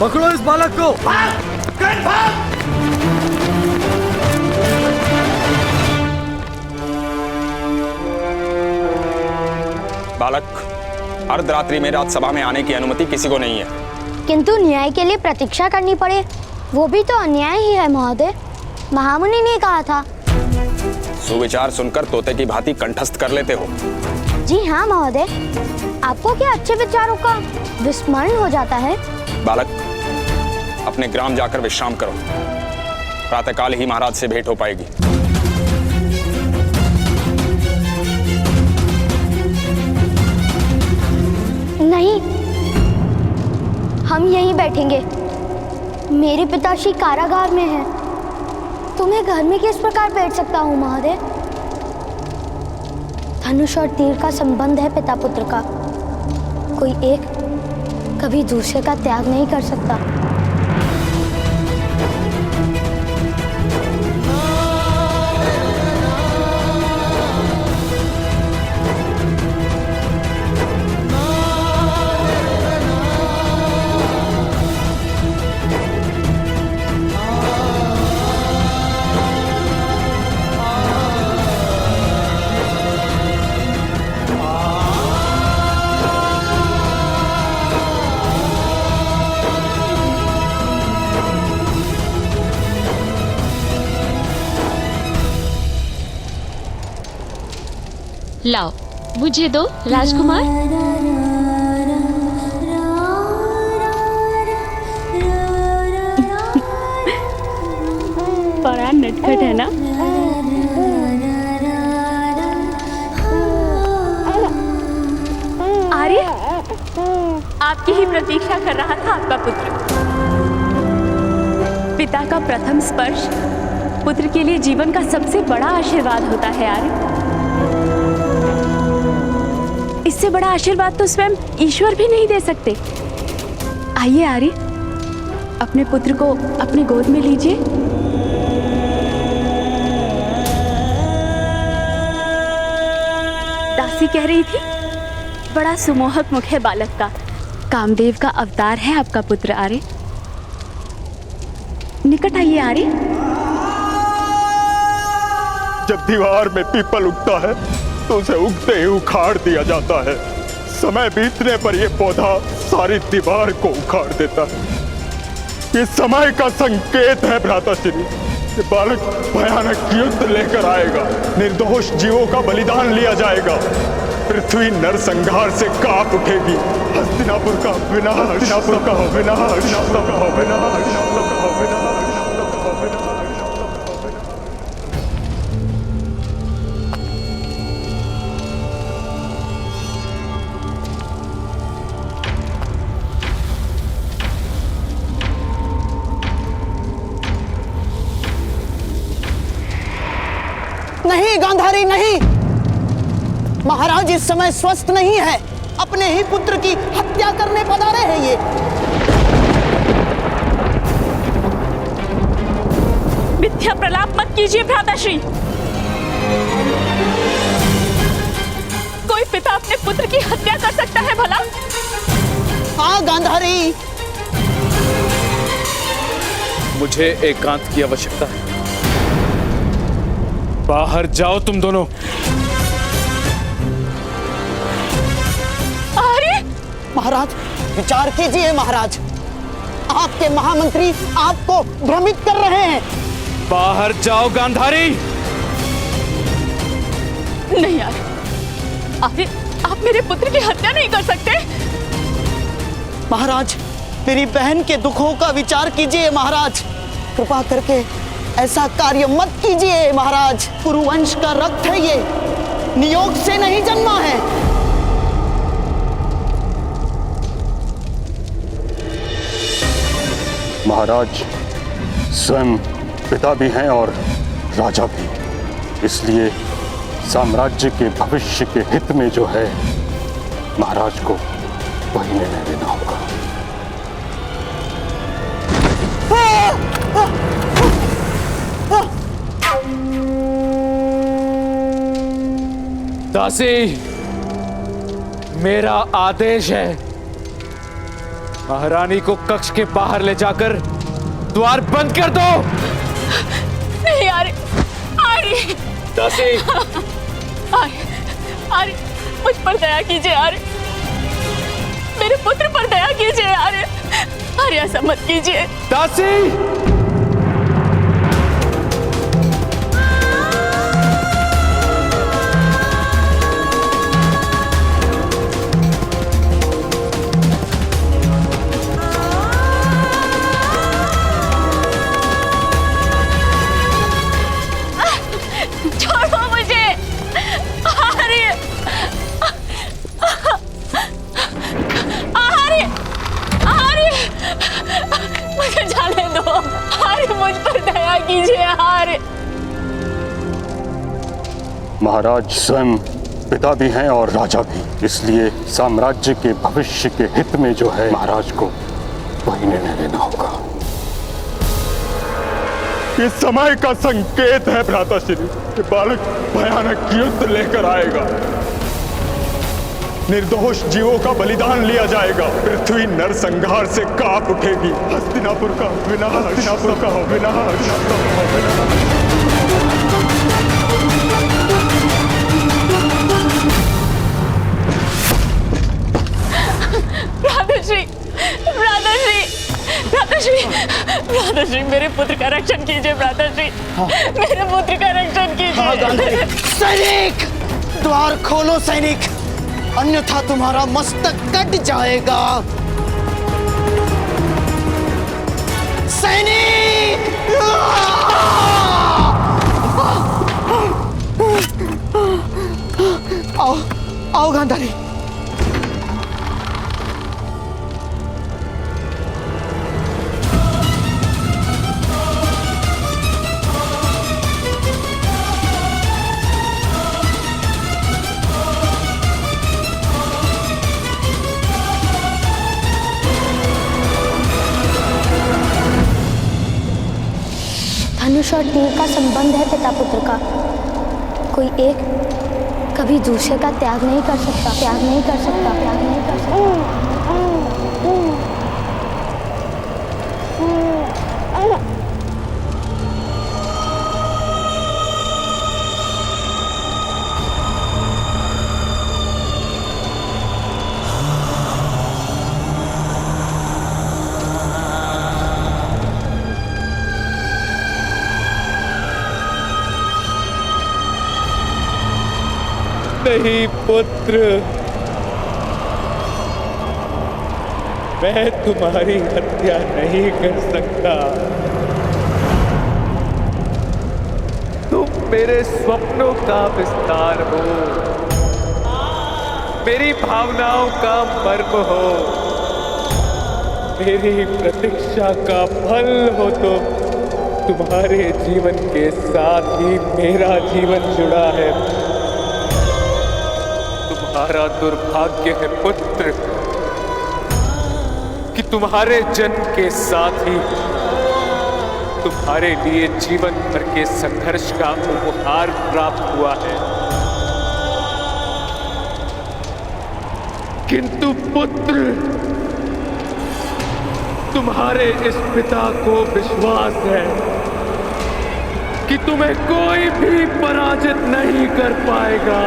पकड़ो इस बालक को। बालक, अर्धरात्रि में राजसभा में आने की अनुमति किसी को नहीं है। किंतु न्याय के लिए प्रतीक्षा करनी पड़े, वो भी तो अन्याय ही है महोदय। महामुनि ने कहा था। सुविचार सुनकर तोते की भांति कंठस्थ कर लेते हो। जी हाँ महोदय, आपको क्या अच्छे विचारों का विस्मरण हो जाता है? बालक, अपने ग्राम जाकर विश्राम करो। प्रातःकाल ही महाराज से भेंट हो पाएगी। नहीं, हम यहीं बैठेंगे। मेरे पिताश्री कारागार में हैं, तो मैं घर में किस प्रकार बैठ सकता हूँ महोदय? धनुष और तीर का संबंध है पिता पुत्र का। कोई एक कभी दूसरे का त्याग नहीं कर सकता। लाओ, मुझे दो राजकुमार। बड़ा नटखट है ना? आर्य, आपकी ही प्रतीक्षा कर रहा था आपका पुत्र। पिता का प्रथम स्पर्श पुत्र के लिए जीवन का सबसे बड़ा आशीर्वाद होता है आर्य। इससे बड़ा आशीर्वाद तो स्वयं ईश्वर भी नहीं दे सकते। आइए आर्य, अपने पुत्र को अपने गोद में लीजिए। दासी कह रही थी, बड़ा सुमोहक मुख है बालक का। कामदेव का अवतार है आपका पुत्र आर्य। निकट आइए आर्य। जब दीवार में पीपल उगता है तो उसे उगते ही उखाड़ दिया जाता है। समय बीतने पर यह पौधा सारी दीवार को उखाड़ देता है। ये समय का संकेत है भ्राताश्री। ये बालक भयानक युद्ध लेकर आएगा। निर्दोष जीवों का बलिदान लिया जाएगा। पृथ्वी नरसंहार से कांप उठेगी। हस्तिनापुर का विनाश, हस्तिनापुर का विनाश, हस्तिनापुर का विनाश, हस्तिनापुर का विनाश। नहीं गांधारी, नहीं। महाराज इस समय स्वस्थ नहीं है। अपने ही पुत्र की हत्या करने पधारे हैं ये। मिथ्या प्रलाप मत कीजिए भ्राताश्री। कोई पिता अपने पुत्र की हत्या कर सकता है भला? हाँ गांधारी, मुझे एकांत की आवश्यकता है। बाहर जाओ तुम दोनों। अरे महाराज विचार कीजिए। महाराज, आपके महामंत्री आपको भ्रमित कर रहे हैं। बाहर जाओ गांधारी। नहीं यार, आप मेरे पुत्र की हत्या नहीं कर सकते। महाराज, मेरी बहन के दुखों का विचार कीजिए। महाराज, कृपा करके ऐसा कार्य मत कीजिए। महाराज, कुरुवंश का रक्त है ये, नियोग से नहीं जन्मा है। महाराज स्वयं पिता भी हैं और राजा भी, इसलिए साम्राज्य के भविष्य के हित में जो है महाराज को वही निर्णय लेना होगा। दासी, मेरा आदेश है महारानी को कक्ष के बाहर ले जाकर द्वार बंद कर दो। नहीं आर्य, आर्य, दासी, आर्य, मुझ पर दया कीजिए आर्य, मेरे पुत्र पर दया कीजिए आर्य, आर्य ऐसा मत कीजिए। दासी, छोड़ो मुझे आर्य, आर्य, आर्य, मुझे जाने दो आर्य, मुझ पर दया कीजिए आर्य। महाराज स्वयं पिता भी हैं और राजा भी, इसलिए साम्राज्य के भविष्य के हित में जो है महाराज को वही निर्णय लेना होगा। ये समय का संकेत है भ्राताश्री कि बालक भयानक युद्ध लेकर आएगा। निर्दोष जीवों का बलिदान लिया जाएगा। पृथ्वी नरसंहार से कांप उठेगी। हस्तिनापुर का विनाश, हस्तिनापुर का विनाश। भ्राताश्री, भ्राताश्री, भ्राताश्री, भ्राताश्री, मेरे पुत्र का रक्षण कीजिए भ्राताश्री, मेरे पुत्र का रक्षण कीजिए। सैनिक, द्वार खोलो सैनिक, अन्यथा तुम्हारा मस्तक कट जाएगा। सैनिक, आओ, आओ गांधारी। धनुष और तीर का संबंध है पिता पुत्र का। कोई एक कभी दूसरे का त्याग नहीं कर सकता, त्याग नहीं कर सकता, त्याग नहीं कर सकता। नहीं पुत्र, मैं तुम्हारी हत्या नहीं कर सकता। तुम मेरे स्वप्नों का विस्तार हो, मेरी भावनाओं का मर्म हो, मेरी प्रतीक्षा का फल हो। तुम्हारे जीवन के साथ ही मेरा जीवन जुड़ा है। तुम्हारा दुर्भाग्य है पुत्र कि तुम्हारे जन्म के साथ ही तुम्हारे लिए जीवन भर के संघर्ष का उपहार प्राप्त हुआ है। किंतु पुत्र, तुम्हारे इस पिता को विश्वास है कि तुम्हें कोई भी पराजित नहीं कर पाएगा।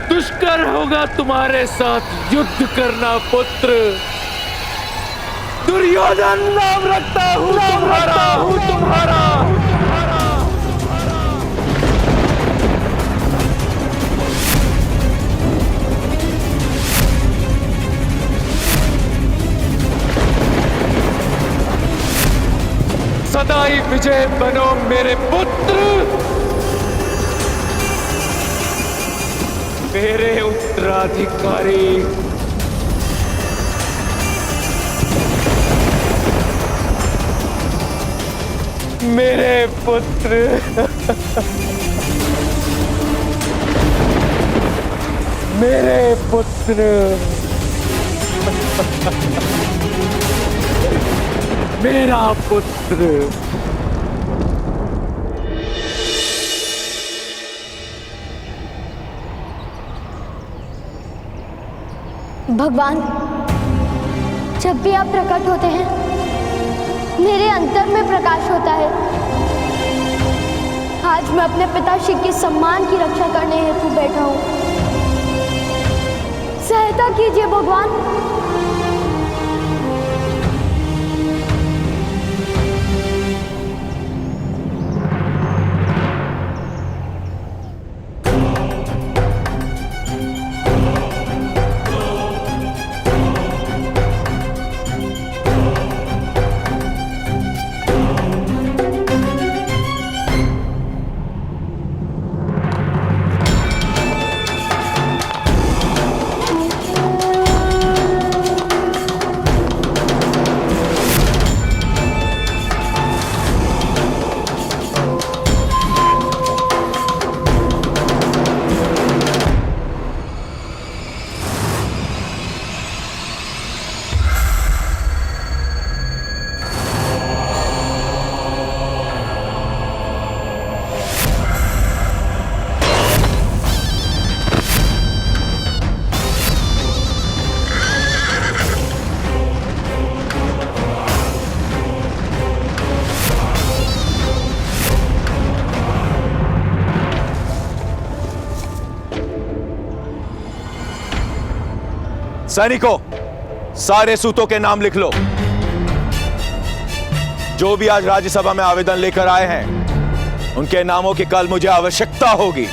दुष्कर होगा तुम्हारे साथ युद्ध करना पुत्र। दुर्योधन नाम रखता हूं तुम्हारा। सदाई विजय बनो मेरे पुत्र, मेरे उत्तराधिकारी। मेरे पुत्र, मेरे पुत्र, मेरा पुत्र। भगवान, जब भी आप प्रकट होते हैं मेरे अंतर में प्रकाश होता है। आज मैं अपने पिताश्री के सम्मान की रक्षा करने हेतु बैठा हूँ। सहायता कीजिए भगवान। सैनिकों, सारे सूतों के नाम लिख लो। जो भी आज राज्यसभा में आवेदन लेकर आए हैं, उनके नामों की कल मुझे आवश्यकता होगी।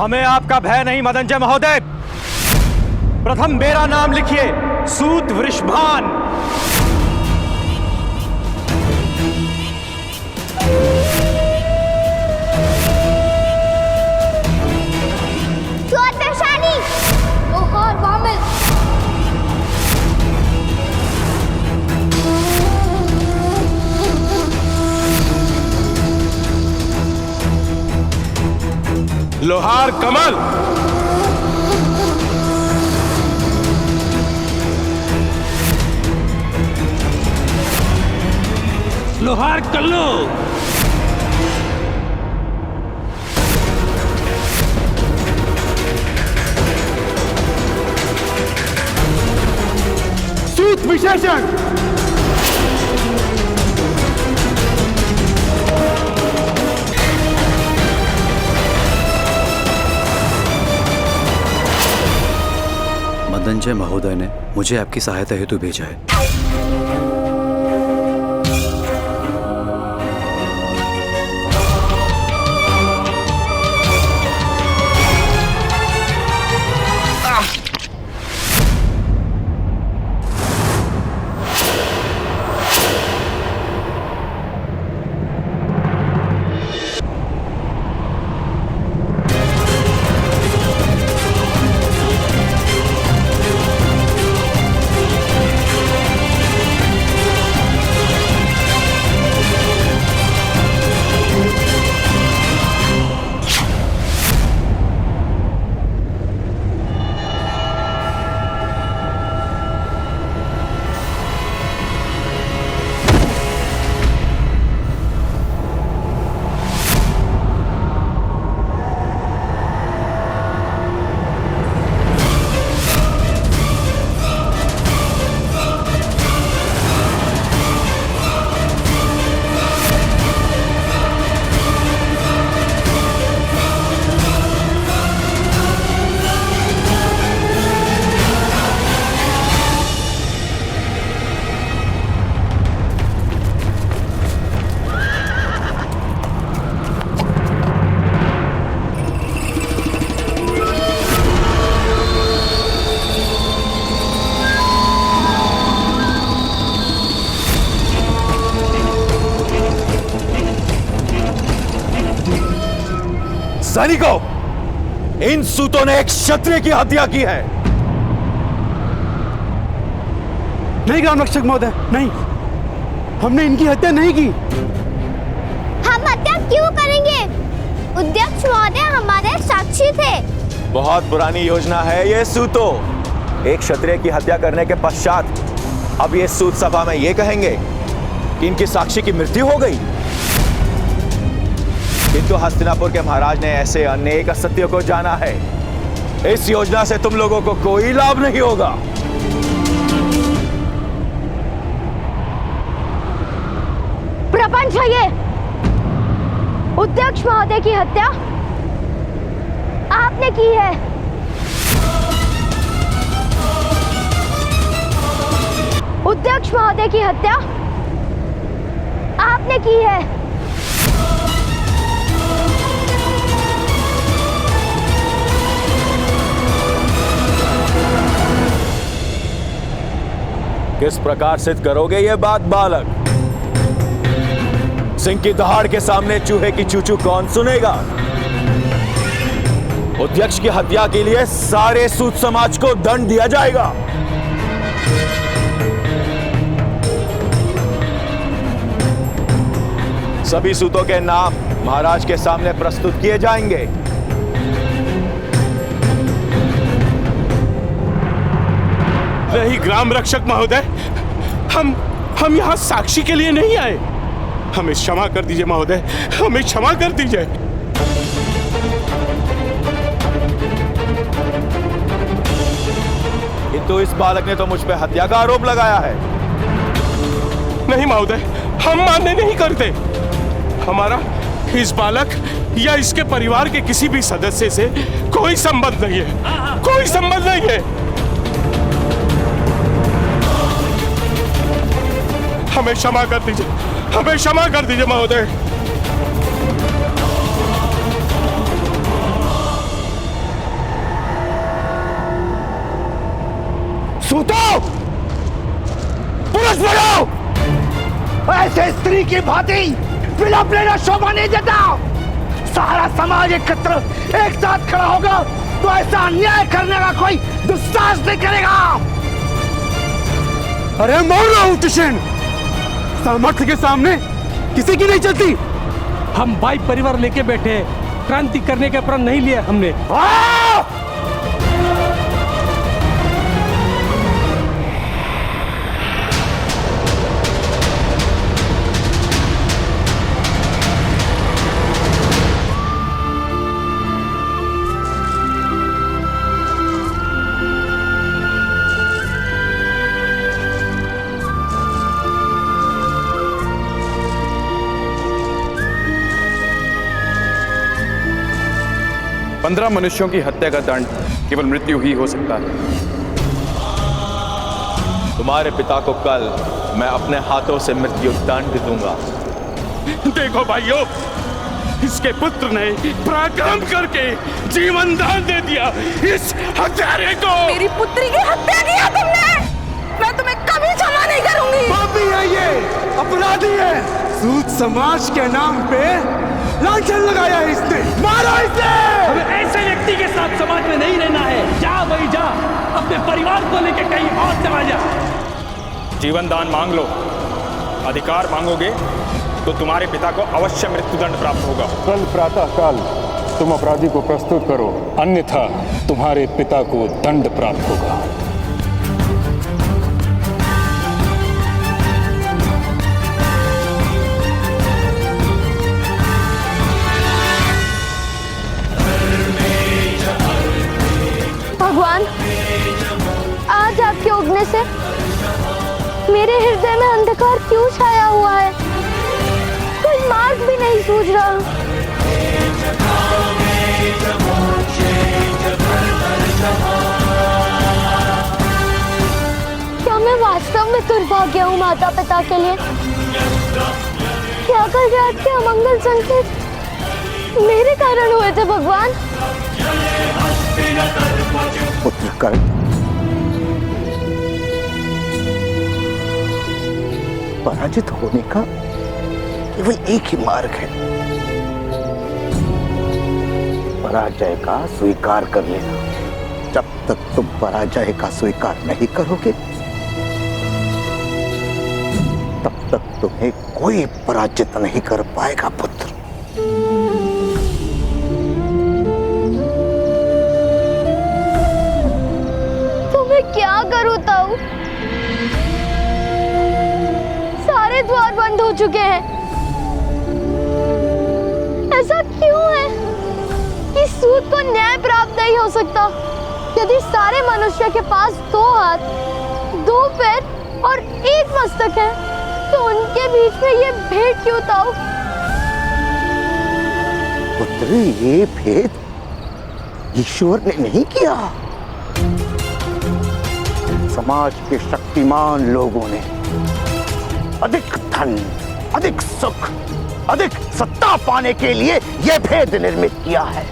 हमें आपका भय नहीं मदनजय महोदय। प्रथम मेरा नाम लिखिए, सूत वृषभान। लोहार वामिल। लोहार कमल। लोहार कल्लू। सूत विशेषण। मदनजय महोदय ने मुझे आपकी सहायता हेतु भेजा है। सैनिकों, इन सूतों ने एक क्षत्रिय की हत्या की है। नहीं ग्राम रक्षक महोदय, नहीं, हमने इनकी हत्या नहीं की। हम हत्या क्यों करेंगे? अध्यक्ष महोदय हमारे साक्षी थे। बहुत पुरानी योजना है ये सूतो। एक क्षत्रिय की हत्या करने के पश्चात अब ये सूत सभा में ये कहेंगे कि इनकी साक्षी की मृत्यु हो गई। किंतु हस्तिनापुर के महाराज ने ऐसे अनेक असत्यों को जाना है। इस योजना से तुम लोगों को कोई लाभ नहीं होगा। प्रपंच है ये। अध्यक्ष महोदय की हत्या आपने की है। अध्यक्ष महोदय की हत्या आपने की है। किस प्रकार सिद्ध करोगे ये बात बालक? सिंह की दहाड़ के सामने चूहे की चूचू कौन सुनेगा? अध्यक्ष की हत्या के लिए सारे सूत समाज को दंड दिया जाएगा। सभी सूतों के नाम महाराज के सामने प्रस्तुत किए जाएंगे। नहीं ग्राम रक्षक महोदय, हम यहाँ साक्षी के लिए नहीं आए। हमें क्षमा कर दीजिए महोदय, हमें क्षमा कर दीजिए। किंतु इस बालक ने तो मुझ पे हत्या का आरोप लगाया है। नहीं महोदय, हम मान्य नहीं करते। हमारा इस बालक या इसके परिवार के किसी भी सदस्य से कोई संबंध नहीं है, कोई संबंध नहीं है। हमें क्षमा कर दीजिए, हमें क्षमा कर दीजिए महोदय। सूतो, पुरुष बनो। ऐसे स्त्री की भांति विलाप लेना शोभा नहीं देता। सारा समाज एकत्र एक साथ खड़ा होगा तो ऐसा अन्याय करने का कोई दुस्साहस नहीं करेगा। अरे मौन रहो तुषेन, सामर्थ्य के सामने किसी की नहीं चलती। हम भाई परिवार लेके बैठे, क्रांति करने के प्रण नहीं लिया हमने। पंद्रह मनुष्यों की हत्या का दंड केवल मृत्यु ही हो सकता है। तुम्हारे पिता को कल मैं अपने हाथों से मृत्यु दंड दूंगा। देखो भाइयों, इसके पुत्र ने पराक्रम करके जीवन दान दे दिया इस हत्यारे को। मेरी पुत्री की हत्या किया तुमने, मैं तुम्हें कभी क्षमा नहीं करूंगी। पापी है ये, अपराधी है। सूत समाज के नाम पे लांछन लगाया है इसने। मारो इसे। हमें ऐसे व्यक्ति के साथ समाज में नहीं रहना है। जा वही जा, अपने परिवार को लेकर कहीं और चला जा। जीवन दान मांग लो, अधिकार मांगोगे तो तुम्हारे पिता को अवश्य मृत्युदंड प्राप्त होगा। कल प्रातः काल तुम अपराधी को प्रस्तुत करो, अन्यथा तुम्हारे पिता को दंड प्राप्त होगा। भगवान, आज आपके उगने से मेरे हृदय में अंधकार क्यों छाया हुआ है? कोई मार्ग भी नहीं सूझ रहा। क्या मैं वास्तव में दुर्भाग्य हूँ माता पिता के लिए? क्या कल रात के अमंगल संकेत मेरे कारण हुए थे भगवान? पुत्र कर्ण, पराजित होने का केवल एक ही मार्ग है, पराजय का स्वीकार कर लेना। जब तक तुम पराजय का स्वीकार नहीं करोगे, तब तक तुम्हें कोई पराजित नहीं कर पाएगा पुत्र। क्या करूं ताऊ? सारे द्वार बंद हो चुके हैं। ऐसा नहीं हो सकता। यदि सारे मनुष्य के पास 2 हाथ, 2 पैर और 1 मस्तक है, तो उनके बीच में ये भेद क्यों ताऊ? पुत्र, ये भेद ईश्वर ने नहीं किया। समाज के शक्तिमान लोगों ने अधिक धन, अधिक सुख, अधिक सत्ता पाने के लिए यह भेद निर्मित किया है।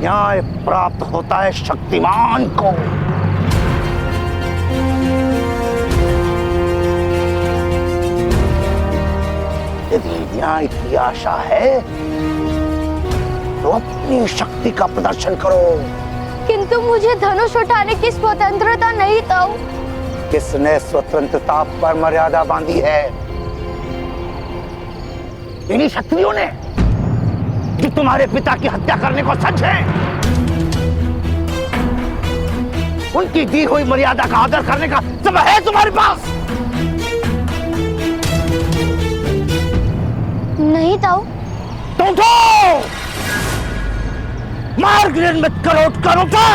न्याय प्राप्त होता है शक्तिमान को। यदि न्याय की आशा है तो अपनी शक्ति का प्रदर्शन करो। किंतु मुझे धनुष उठाने की स्वतंत्रता नहीं ताऊ। किसने स्वतंत्रता पर मर्यादा बांधी है? इन्हीं क्षत्रियों ने जो तुम्हारे पिता की हत्या करने को सच है। उनकी दी हुई मर्यादा का आदर करने का समय है तुम्हारे पास? नहीं ताऊ। तो उठो, मार्ग निर्मित करो, उठो।